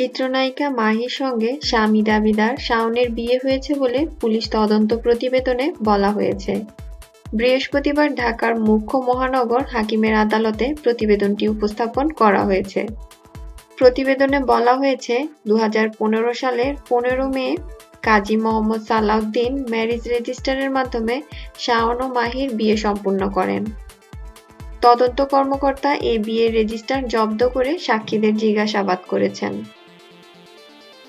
চিত্রনায়িকা মাহির সঙ্গে স্বামী দাবিদার শাওনের বিয়ে হয়েছে বলে পুলিশ তদন্ত প্রতিবেদনে বলা হয়েছে। বৃহস্পতিবার ঢাকার মুখ্য মহানগর হাকিমের আদালতে প্রতিবেদনটি উপস্থাপন করা হয়েছে। প্রতিবেদনে বলা হয়েছে, 2015 সালের 15 মে কাজী মোহাম্মদ সালাউদ্দিন ম্যারেজ রেজিস্ট্রারের মাধ্যমে শাওন ও মাহির বিয়ে সম্পন্ন করেন। তদন্ত কর্মকর্তা এই বিয়ের রেজিস্টার জব্দ করে সাক্ষীদের জিজ্ঞাসাবাদ করেছেন।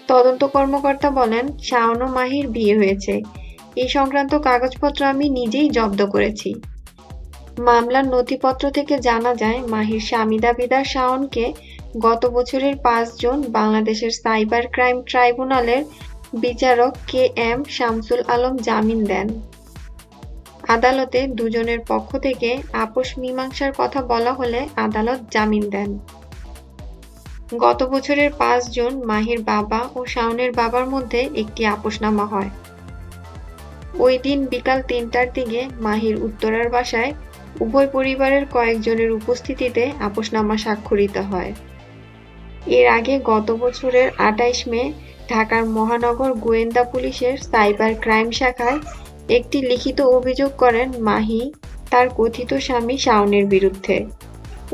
তদন্ত কর্মকর্তা বলেন, শাওন ও মাহির বিয়ে হয়েছে, এই সংক্রান্ত কাগজপত্র আমি নিজেই জব্দ করেছি। মামলার নথিপত্র থেকে জানা যায়, মাহির স্বামী দাবিদার শাওনকে গত বছরের 5 জুন বাংলাদেশের সাইবার ক্রাইম ট্রাইব্যুনালের বিচারক KM শামসুল আলম জামিন দেন। আদালতে দুজনের পক্ষ থেকে আপোষ মীমাংসার কথা বলা হলে আদালত জামিন দেন। গত বছরের 5 জুন মাহির বাবা ও শাওনের বাবার মধ্যে একটি আপোষনামা হয়। ওই দিন বিকাল 3টার দিকে মাহির উত্তরার বাসায় উভয় পরিবারের কয়েকজনের উপস্থিতিতে আপোষনামা স্বাক্ষরিত হয়। এর আগে গত বছরের 28 মে ঢাকার মহানগর গোয়েন্দা পুলিশের সাইবার ক্রাইম শাখায় একটি লিখিত অভিযোগ করেন মাহি তার কথিত স্বামী শাওনের বিরুদ্ধে।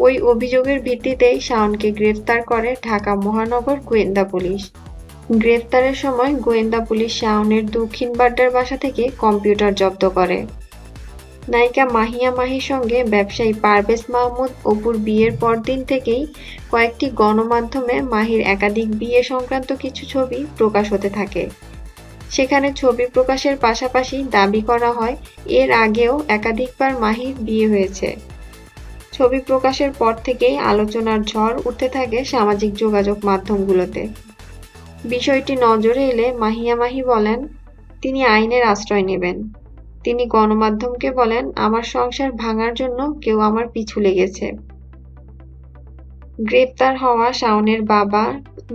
ওই অভিযোগের ভিত্তিতেই শাওনকে গ্রেফতার করে ঢাকা মহানগর গোয়েন্দা পুলিশ। গ্রেফতারের সময় গোয়েন্দা পুলিশ শাওনের দক্ষিণ বাড্ডার বাসা থেকে কম্পিউটার জব্দ করে। নায়িকা মাহিয়া মাহির সঙ্গে ব্যবসায়ী পারভেজ মাহমুদ অপুর বিয়ের পরদিন থেকেই কয়েকটি গণমাধ্যমে মাহির একাধিক বিয়ে সংক্রান্ত কিছু ছবি প্রকাশ হতে থাকে। সেখানে ছবি প্রকাশের পাশাপাশি দাবি করা হয়, এর আগেও একাধিকবার মাহির বিয়ে হয়েছে। ছবি প্রকাশের পর থেকেই আলোচনার ঝড় উঠতে থাকে সামাজিক যোগাযোগ মাধ্যমগুলোতে। বিষয়টি নজরে এলে মাহিয়া মাহি বলেন, তিনি আইনের আশ্রয় নেবেন। তিনি গণমাধ্যমকে বলেন, আমার সংসার ভাঙার জন্য কেউ আমার পিছু লেগেছে। গ্রেপ্তার হওয়া শাওনের বাবা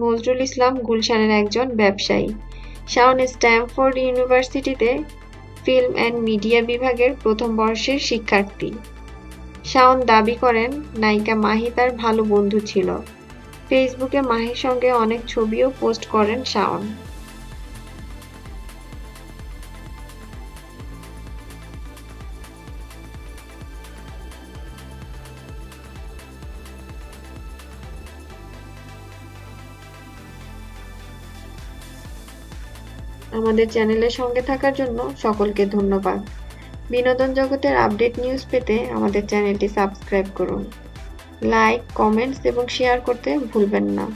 নজরুল ইসলাম গুলশানের একজন ব্যবসায়ী। শাওন স্ট্যামফোর্ড ইউনিভার্সিটিতে ফিল্ম অ্যান্ড মিডিয়া বিভাগের প্রথম বর্ষের শিক্ষার্থী। শাওন দাবি করেন, নায়িকা মাহি তার ভালো বন্ধু ছিল। ফেসবুকে মাহির সঙ্গে অনেক ছবিও পোস্ট করেন শাওন। আমাদের চ্যানেলের সঙ্গে থাকার জন্য সকলকে ধন্যবাদ। বিনোদন জগতের আপডেট নিউজ পেতে আমাদের চ্যানেলটি সাবস্ক্রাইব করুন। লাইক, কমেন্টস এবং শেয়ার করতে ভুলবেন না।